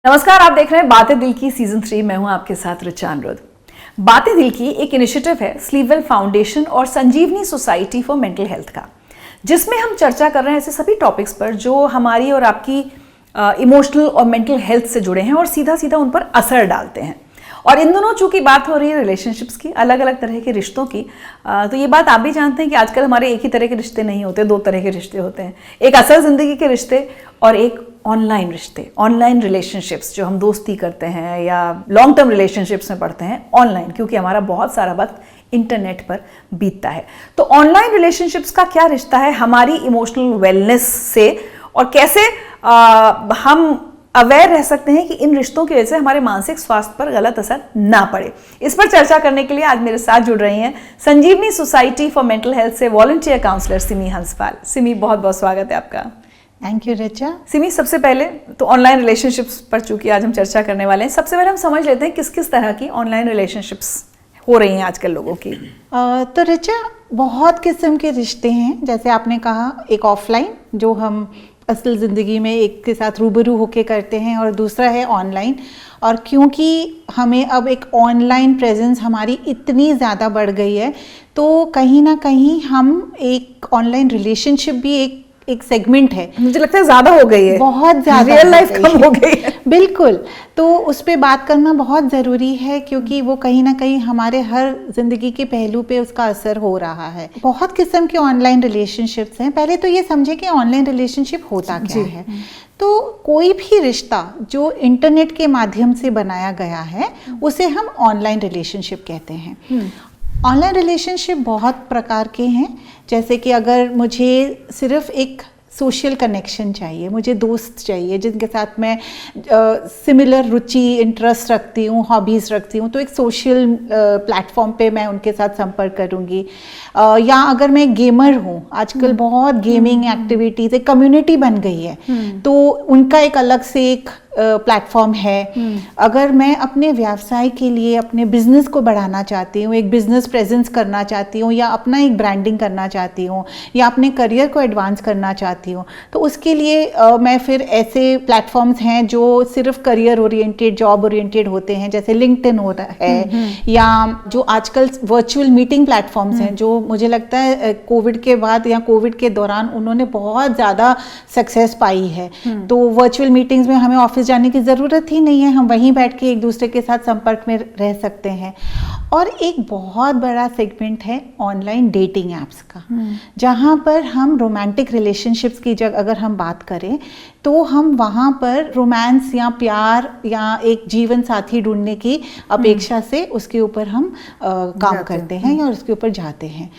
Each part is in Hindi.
नमस्कार, आप देख रहे हैं बातें दिल की सीजन 3। मैं हूं आपके साथ ऋचा अनिरुद्ध। बातें दिल की एक इनिशिएटिव है स्लीपवेल फाउंडेशन और संजीवनी सोसाइटी फॉर मेंटल हेल्थ का, जिसमें हम चर्चा कर रहे हैं ऐसे सभी टॉपिक्स पर जो हमारी और आपकी इमोशनल और मेंटल हेल्थ से जुड़े हैं और सीधा सीधा उन पर असर डालते हैं। और इन दोनों चूंकि बात हो रही है रिलेशनशिप्स की, अलग अलग तरह के रिश्तों की, तो ये बात आप भी जानते हैं कि आजकल हमारे एक ही तरह के रिश्ते नहीं होते, दो तरह के रिश्ते होते हैं। एक असल जिंदगी के रिश्ते और एक ऑनलाइन रिश्ते, ऑनलाइन रिलेशनशिप्स जो हम दोस्ती करते हैं या लॉन्ग टर्म रिलेशनशिप्स में पढ़ते हैं ऑनलाइन, क्योंकि हमारा बहुत सारा वक्त इंटरनेट पर बीतता है। तो ऑनलाइन रिलेशनशिप्स का क्या रिश्ता है हमारी इमोशनल वेलनेस से, और कैसे हम अवेयर रह सकते हैं कि इन रिश्तों की वजह से हमारे मानसिक स्वास्थ्य पर गलत असर ना पड़े। इस पर चर्चा करने के लिए आज मेरे साथ जुड़ रही हैं संजीवनी सोसाइटी फॉर मेंटल हेल्थ से वॉलंटियर काउंसलर सिमी हंसपाल। सिमी, बहुत बहुत स्वागत है आपका। Thank you Richa. सिमी, सबसे पहले तो ऑनलाइन रिलेशनशिप्स पर चूंकि आज हम चर्चा करने वाले हैं, सबसे पहले हम समझ लेते हैं किस किस तरह की ऑनलाइन रिलेशनशिप्स हो रही हैं आजकल लोगों की। तो रिचा, बहुत किस्म के रिश्ते हैं। जैसे आपने कहा, एक ऑफलाइन जो हम असल ज़िंदगी में एक के साथ रूबरू होके करते हैं, और दूसरा है ऑनलाइन। और क्योंकि हमें अब एक ऑनलाइन प्रेजेंस हमारी इतनी ज़्यादा बढ़ गई है, तो कहीं ना कहीं हम एक ऑनलाइन रिलेशनशिप भी एक सेगमेंट है, मुझे लगता है ज़्यादा हो गई है, बहुत ज़्यादा, रियल लाइफ कम हो गई है। बिल्कुल, तो उस पर बात करना बहुत ज़रूरी है, क्योंकि वो कहीं ना कहीं हमारे हर ज़िंदगी के पहलू पे उसका असर हो रहा है। बहुत किस्म के ऑनलाइन रिलेशनशिप्स हैं। पहले तो ये समझे कि ऑनलाइन रिलेशनशिप होता क्या है। तो कोई भी रिश्ता जो इंटरनेट के माध्यम से बनाया गया है उसे हम ऑनलाइन रिलेशनशिप कहते हैं। ऑनलाइन रिलेशनशिप बहुत प्रकार के हैं। जैसे कि अगर मुझे सिर्फ एक सोशल कनेक्शन चाहिए, मुझे दोस्त चाहिए जिनके साथ मैं सिमिलर रुचि, इंटरेस्ट रखती हूँ, हॉबीज़ रखती हूँ, तो एक सोशल प्लेटफॉर्म पे मैं उनके साथ संपर्क करूँगी। या अगर मैं गेमर हूँ, आजकल बहुत गेमिंग एक्टिविटीज़, एक कम्युनिटी बन गई है, तो उनका एक अलग से एक प्लेटफॉर्म है। अगर मैं अपने व्यवसाय के लिए अपने बिजनेस को बढ़ाना चाहती हूँ, एक बिजनेस प्रेजेंस करना चाहती हूँ, या अपना एक ब्रांडिंग करना चाहती हूँ, या अपने करियर को एडवांस करना चाहती हूँ, तो उसके लिए मैं फिर ऐसे प्लेटफॉर्म्स हैं जो सिर्फ करियर ओरिएंटेड, जॉब ओरिएंटेड होते हैं, जैसे लिंक्डइन होता है, या जो आजकल वर्चुअल मीटिंग प्लेटफॉर्म्स हैं, जो मुझे लगता है कोविड के बाद या कोविड के दौरान उन्होंने बहुत ज़्यादा सक्सेस पाई है। तो वर्चुअल मीटिंग्स में हमें ऑफिस जाने की ज़रूरत ही नहीं है, हम वहीं बैठ के एक दूसरे के साथ संपर्क में रह सकते हैं। और एक बहुत बड़ा सेगमेंट है ऑनलाइन डेटिंग एप्स का, जहाँ पर हम रोमांटिक रिलेशनशिप्स की जगह अगर हम बात करें, तो हम वहाँ पर रोमांस या प्यार या एक जीवन साथी ढूंढने की अपेक्षा से उसके ऊपर हम काम करते हैं या उसके ऊपर जाते हैं।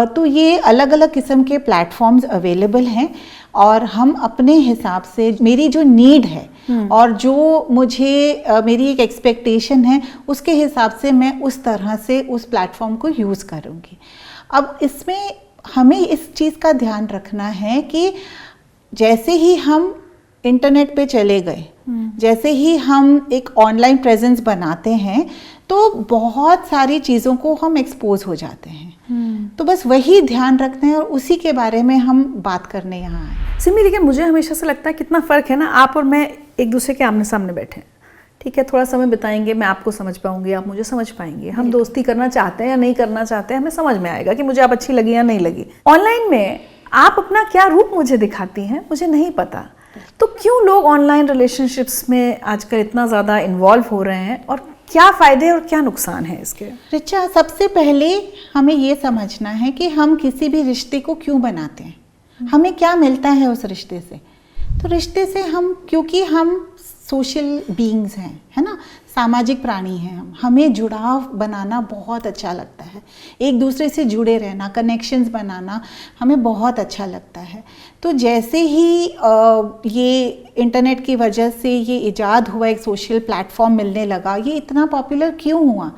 तो ये अलग अलग किस्म के प्लेटफॉर्म्स अवेलेबल हैं, और हम अपने हिसाब से, मेरी जो नीड है और जो मुझे मेरी एक एक्सपेक्टेशन है, उसके हिसाब से मैं उस तरह से उस प्लेटफॉर्म को यूज़ करूँगी। अब इसमें हमें इस चीज़ का ध्यान रखना है कि जैसे ही हम इंटरनेट पे चले गए, जैसे ही हम एक ऑनलाइन प्रेजेंस बनाते हैं, तो बहुत सारी चीज़ों को हम एक्सपोज हो जाते हैं। तो बस वही ध्यान रखना है, और उसी के बारे में हम बात करने यहाँ आए। सिमी, लेकिन मुझे हमेशा से लगता है कितना फ़र्क है ना, आप और मैं एक दूसरे के आमने सामने बैठे हैं, ठीक है, थोड़ा समय बिताएंगे, मैं आपको समझ पाऊंगी, आप मुझे समझ पाएंगे, हम दोस्ती करना चाहते हैं या नहीं करना चाहते हैं, हमें समझ में आएगा कि मुझे आप अच्छी लगी या नहीं लगी। ऑनलाइन में आप अपना क्या रूप मुझे दिखाती हैं, मुझे नहीं पता। तो क्यों लोग ऑनलाइन रिलेशनशिप्स में आजकल इतना ज़्यादा इन्वॉल्व हो रहे हैं, और क्या फ़ायदे और क्या नुकसान है इसके? रिचा, सबसे पहले हमें ये समझना है कि हम किसी भी रिश्ते को क्यों बनाते हैं, हमें क्या मिलता है उस रिश्ते से। तो रिश्ते से हम, क्योंकि हम सोशल बीइंग्स हैं, है ना, सामाजिक प्राणी हैं, हमें जुड़ाव बनाना बहुत अच्छा लगता है, एक दूसरे से जुड़े रहना, कनेक्शंस बनाना हमें बहुत अच्छा लगता है। तो जैसे ही ये इंटरनेट की वजह से ये इजाद हुआ, एक सोशल प्लेटफॉर्म मिलने लगा, ये इतना पॉपुलर क्यों हुआ?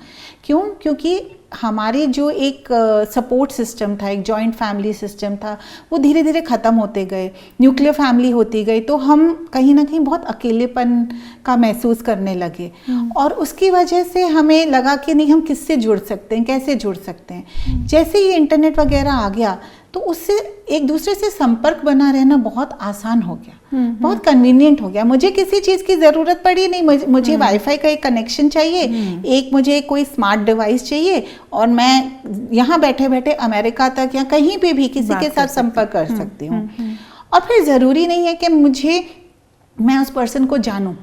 क्योंकि हमारे जो एक सपोर्ट सिस्टम था, एक जॉइंट फैमिली सिस्टम था, वो धीरे धीरे ख़त्म होते गए, न्यूक्लियर फैमिली होती गई, तो हम कहीं ना कहीं बहुत अकेलेपन का महसूस करने लगे। और उसकी वजह से हमें लगा कि नहीं, हम किससे जुड़ सकते हैं, कैसे जुड़ सकते हैं। जैसे ये इंटरनेट वगैरह आ गया, तो उससे एक दूसरे से संपर्क बना रहना बहुत आसान हो गया। बहुत कन्वीनियंट हो गया। मुझे किसी चीज की जरूरत पड़ी नहीं, मुझे वाईफाई का एक कनेक्शन चाहिए, एक मुझे कोई स्मार्ट डिवाइस चाहिए और मैं यहाँ बैठे बैठे अमेरिका तक या कहीं पे भी किसी के साथ संपर्क कर सकती हूँ। और फिर जरूरी नहीं है कि मैं उस पर्सन को जानूं,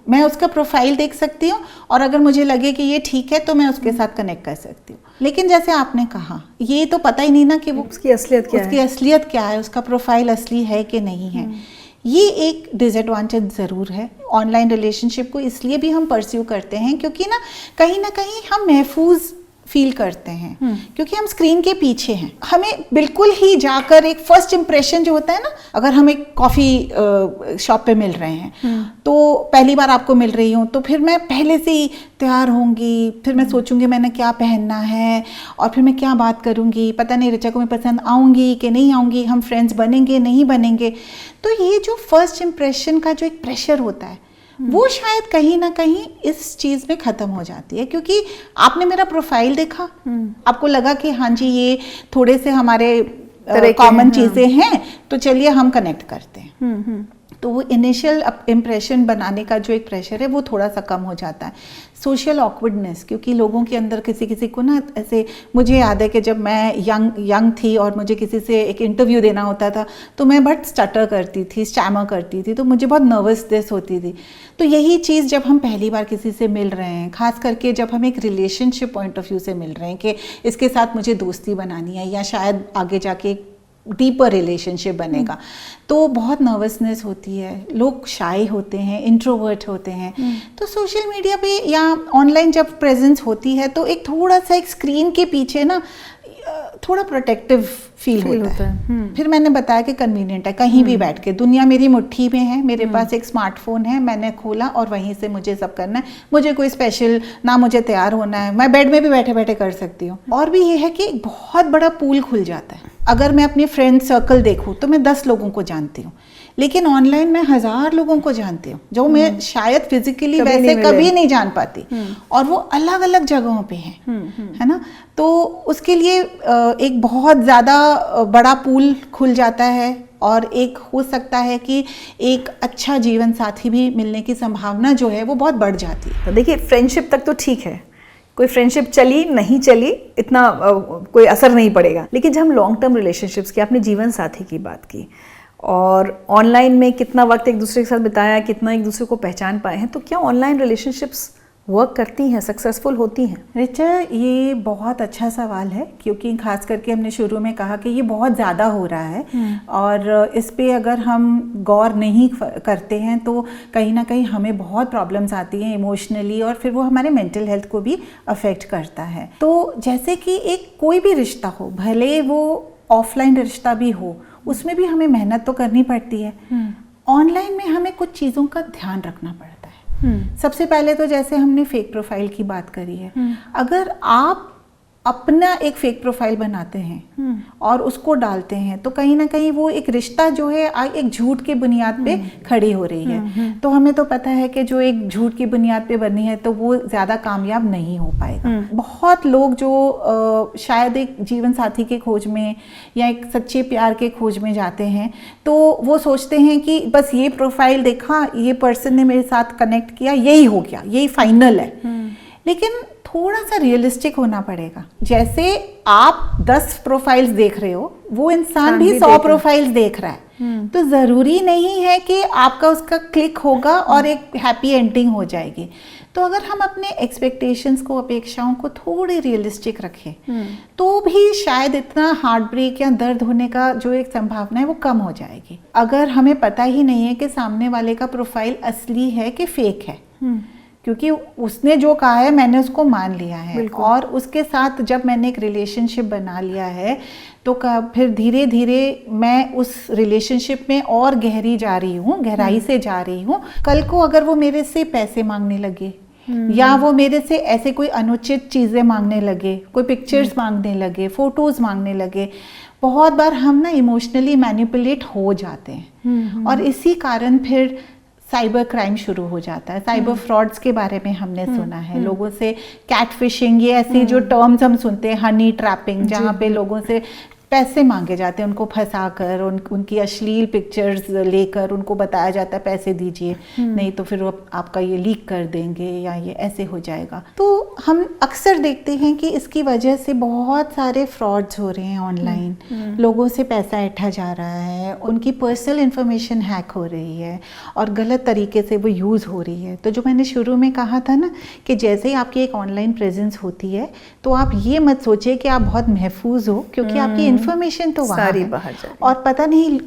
मैं उसका प्रोफाइल देख सकती हूँ और अगर मुझे लगे कि ये ठीक है तो मैं उसके साथ कनेक्ट कर सकती हूँ। लेकिन जैसे आपने कहा, ये तो पता ही नहीं ना कि वो उसकी असलियत क्या है, उसका प्रोफाइल असली है कि नहीं है। ये एक डिसएडवांटेज ज़रूर है। ऑनलाइन रिलेशनशिप को इसलिए भी हम परस्यू करते हैं क्योंकि ना कहीं हम महफूज फील करते हैं, क्योंकि हम स्क्रीन के पीछे हैं। हमें बिल्कुल ही जाकर एक फर्स्ट इम्प्रेशन जो होता है ना, अगर हम एक कॉफ़ी शॉप पे मिल रहे हैं तो पहली बार आपको मिल रही हूँ तो फिर मैं पहले से ही तैयार होंगी, फिर मैं सोचूंगी मैंने क्या पहनना है और फिर मैं क्या बात करूँगी, पता नहीं ऋचा को मैं पसंद आऊँगी कि नहीं आऊँगी, हम फ्रेंड्स बनेंगे नहीं बनेंगे। तो ये जो फर्स्ट इम्प्रेशन का जो एक प्रेशर होता है वो शायद कहीं ना कहीं इस चीज में खत्म हो जाती है, क्योंकि आपने मेरा प्रोफाइल देखा, आपको लगा कि हाँ जी ये थोड़े से हमारे कॉमन चीजें हैं तो चलिए हम कनेक्ट करते हैं। तो वो इनिशियल इम्प्रेशन बनाने का जो एक प्रेशर है वो थोड़ा सा कम हो जाता है। सोशल ऑकवर्डनेस, क्योंकि लोगों के अंदर किसी को ना ऐसे, मुझे याद है कि जब मैं यंग थी और मुझे किसी से एक इंटरव्यू देना होता था तो मैं बहुत स्टटर करती थी, स्टैमर करती थी, तो मुझे बहुत नर्वसनेस होती थी। तो यही चीज़ जब हम पहली बार किसी से मिल रहे हैं, खास करके जब हम एक रिलेशनशिप पॉइंट ऑफ व्यू से मिल रहे हैं कि इसके साथ मुझे दोस्ती बनानी है या शायद आगे जाके डीपर रिलेशनशिप बनेगा, तो बहुत नर्वसनेस होती है, लोग शाय होते हैं, इंट्रोवर्ट होते हैं। तो सोशल मीडिया पे या ऑनलाइन जब प्रेजेंस होती है तो एक थोड़ा सा एक स्क्रीन के पीछे ना थोड़ा प्रोटेक्टिव फील होता है। फिर मैंने बताया कि कन्वीनियंट है, कहीं भी बैठ के, दुनिया मेरी मुट्ठी में है, मेरे पास एक स्मार्टफोन है, मैंने खोला और वहीं से मुझे सब करना है। मुझे कोई स्पेशल ना, मुझे तैयार होना है, मैं बेड में भी बैठे बैठे कर सकती हूँ। और भी ये है कि बहुत बड़ा पूल खुल जाता है। अगर मैं अपने फ्रेंड सर्कल देखूँ तो मैं 10 लोगों को जानती हूँ, लेकिन ऑनलाइन मैं 1000 लोगों को जानती हूँ जो मैं शायद फिजिकली वैसे कभी नहीं जान पाती, और वो अलग अलग जगहों पे हैं, है ना। तो उसके लिए एक बहुत ज़्यादा बड़ा पूल खुल जाता है और एक हो सकता है कि एक अच्छा जीवन साथी भी मिलने की संभावना जो है वो बहुत बढ़ जाती है। तो देखिए, फ्रेंडशिप तक तो ठीक है, कोई फ्रेंडशिप चली नहीं चली इतना कोई असर नहीं पड़ेगा, लेकिन जब हम लॉन्ग टर्म रिलेशनशिप्स की, अपने जीवन साथी की बात की, और ऑनलाइन में कितना वक्त एक दूसरे के साथ बिताया, कितना एक दूसरे को पहचान पाए हैं, तो क्या ऑनलाइन रिलेशनशिप्स वर्क करती हैं, सक्सेसफुल होती हैं? रिचा, ये बहुत अच्छा सवाल है, क्योंकि खास करके हमने शुरू में कहा कि ये बहुत ज़्यादा हो रहा है और इस पे अगर हम गौर नहीं करते हैं तो कहीं ना कहीं हमें बहुत प्रॉब्लम्स आती हैं इमोशनली, और फिर वो हमारे मेंटल हेल्थ को भी अफेक्ट करता है। तो जैसे कि एक कोई भी रिश्ता हो, भले वो ऑफलाइन रिश्ता भी हो, उसमें भी हमें मेहनत तो करनी पड़ती है। ऑनलाइन में हमें कुछ चीज़ों का ध्यान रखना पड़ता है। सबसे पहले तो जैसे हमने फेक प्रोफाइल की बात करी है, अगर आप अपना एक फेक प्रोफाइल बनाते हैं और उसको डालते हैं तो कहीं ना कहीं वो एक रिश्ता जो है एक झूठ की बुनियाद पे खड़ी हो रही है। तो हमें तो पता है कि जो एक झूठ की बुनियाद पे बनी है तो वो ज़्यादा कामयाब नहीं हो पाएगा। बहुत लोग जो शायद एक जीवन साथी के खोज में या एक सच्चे प्यार के खोज में जाते हैं तो वो सोचते हैं कि बस ये प्रोफाइल देखा, ये पर्सन ने मेरे साथ कनेक्ट किया, यही हो गया, यही फाइनल है। लेकिन थोड़ा सा रियलिस्टिक होना पड़ेगा। जैसे आप 10 प्रोफाइल्स देख रहे हो, वो इंसान भी 100 प्रोफाइल्स देख रहा है, तो ज़रूरी नहीं है कि आपका उसका क्लिक होगा और एक हैप्पी एंडिंग हो जाएगी। तो अगर हम अपने एक्सपेक्टेशंस को, अपेक्षाओं को थोड़ी रियलिस्टिक रखें तो भी शायद इतना हार्ट ब्रेक या दर्द होने का जो एक संभावना है वो कम हो जाएगी। अगर हमें पता ही नहीं है कि सामने वाले का प्रोफाइल असली है कि फेक है, क्योंकि उसने जो कहा है मैंने उसको मान लिया है, और उसके साथ जब मैंने एक रिलेशनशिप बना लिया है तो फिर धीरे धीरे मैं उस रिलेशनशिप में और गहराई से जा रही हूँ। कल को अगर वो मेरे से पैसे मांगने लगे या वो मेरे से ऐसे कोई अनुचित चीज़ें मांगने लगे, कोई पिक्चर्स मांगने लगे, फोटोज़ मांगने लगे, बहुत बार हम ना इमोशनली मैनिपुलेट हो जाते हैं और इसी कारण फिर साइबर क्राइम शुरू हो जाता है। साइबर फ्रॉड्स के बारे में हमने सुना है, लोगों से कैटफिशिंग, ये ऐसी जो टर्म्स हम सुनते हैं, हनी ट्रैपिंग, जहाँ पे लोगों से पैसे मांगे जाते हैं, उनको फंसाकर उनकी अश्लील पिक्चर्स लेकर उनको बताया जाता है पैसे दीजिए, नहीं तो फिर वो आपका ये लीक कर देंगे या ये ऐसे हो जाएगा। तो हम अक्सर देखते हैं कि इसकी वजह से बहुत सारे फ्रॉड्स हो रहे हैं ऑनलाइन, लोगों से पैसा ऐंठा जा रहा है, उनकी पर्सनल इंफॉर्मेशन हैक हो रही है और गलत तरीके से वो यूज़ हो रही है। तो जो मैंने शुरू में कहा था ना कि जैसे ही आपकी एक ऑनलाइन प्रेजेंस होती है तो आप ये मत सोचिए कि आप बहुत महफूज हो, क्योंकि आपकी इन्फॉर्मेशन तो वहाँ सारी है बाहर जा रही है। और पता नहीं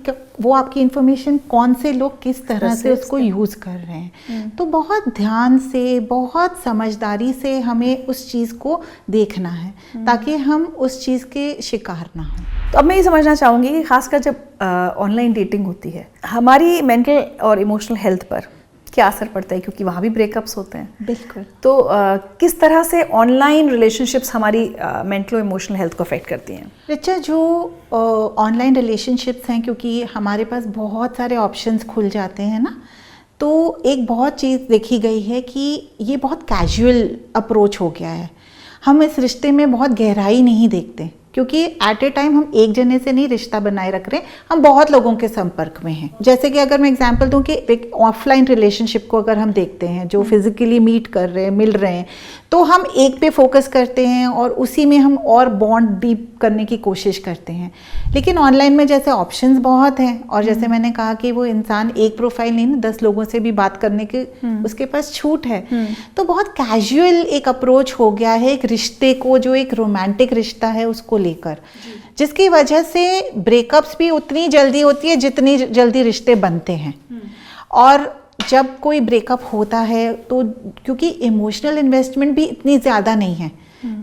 वो आपकी इन्फॉर्मेशन कौन से लोग किस तरह से उसको यूज़ कर रहे हैं। तो बहुत ध्यान से, बहुत समझदारी से हमें उस चीज़ को देखना है ताकि हम उस चीज़ के शिकार ना हों। तो अब मैं ये समझना चाहूँगी कि खासकर जब ऑनलाइन डेटिंग होती है, हमारी मेंटल और इमोशनल हेल्थ पर क्या असर पड़ता है, क्योंकि वहाँ भी ब्रेकअप्स होते हैं। बिल्कुल। तो किस तरह से ऑनलाइन रिलेशनशिप्स हमारी मेंटल और इमोशनल हेल्थ को अफेक्ट करती हैं? रिचा, जो ऑनलाइन रिलेशनशिप्स हैं, क्योंकि हमारे पास बहुत सारे ऑप्शंस खुल जाते हैं ना, तो एक बहुत चीज़ देखी गई है कि ये बहुत कैजुअल अप्रोच हो गया है। हम इस रिश्ते में बहुत गहराई नहीं देखते, क्योंकि एट ए टाइम हम एक जने से नहीं रिश्ता बनाए रख रहे, हम बहुत लोगों के संपर्क में हैं। जैसे कि अगर मैं एग्जांपल दूं कि एक ऑफलाइन रिलेशनशिप को अगर हम देखते हैं, जो फिजिकली मीट कर रहे हैं, मिल रहे हैं, तो हम एक पे फोकस करते हैं और उसी में हम और बॉन्ड डीप करने की कोशिश करते हैं। लेकिन ऑनलाइन में जैसे ऑप्शंस बहुत हैं और जैसे मैंने कहा कि वो इंसान एक प्रोफाइल नहीं, 10 लोगों से भी बात करने के उसके पास छूट है। तो बहुत कैजुअल एक अप्रोच हो गया है एक रिश्ते को, जो एक रोमांटिक रिश्ता है उसको लेकर, जिसकी वजह से ब्रेकअप्स भी उतनी जल्दी होती है जितनी जल्दी रिश्ते बनते हैं। और जब कोई ब्रेकअप होता है तो क्योंकि इमोशनल इन्वेस्टमेंट भी इतनी ज़्यादा नहीं है,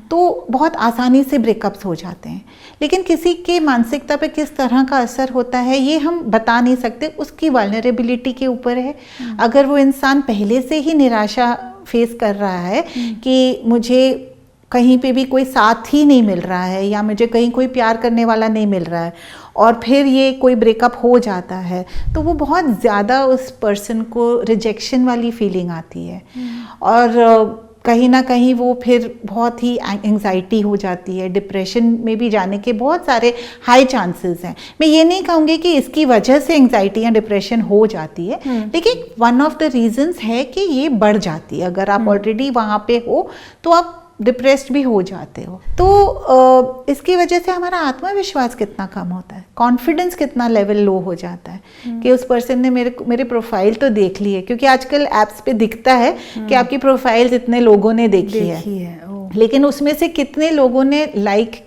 तो बहुत आसानी से ब्रेकअप्स हो जाते हैं। लेकिन किसी के मानसिकता पे किस तरह का असर होता है ये हम बता नहीं सकते, उसकी वल्नरेबिलिटी के ऊपर है। अगर वो इंसान पहले से ही निराशा फेस कर रहा है कि मुझे कहीं पे भी कोई साथ ही नहीं मिल रहा है या मुझे कहीं कोई प्यार करने वाला नहीं मिल रहा है, और फिर ये कोई ब्रेकअप हो जाता है, तो वो बहुत ज़्यादा उस पर्सन को रिजेक्शन वाली फीलिंग आती है और कहीं ना कहीं वो फिर बहुत ही एंग्जाइटी हो जाती है, डिप्रेशन में भी जाने के बहुत सारे हाई चांसेस हैं। मैं ये नहीं कहूँगी कि इसकी वजह से एंग्जाइटी या डिप्रेशन हो जाती है, लेकिन वन ऑफ द रीजंस है कि ये बढ़ जाती है। अगर आप ऑलरेडी वहाँ पे हो तो आप डिप्रेस्ड भी हो जाते हो। तो इसकी वजह से हमारा आत्मविश्वास कितना कम होता है, कॉन्फिडेंस कितना लेवल लो हो जाता है कि उस पर्सन ने मेरे प्रोफाइल तो देख ली है, क्योंकि आजकल एप्स पे दिखता है कि आपकी प्रोफाइल इतने लोगों ने देखी है। लेकिन उसमें से कितने लोगों ने लाइक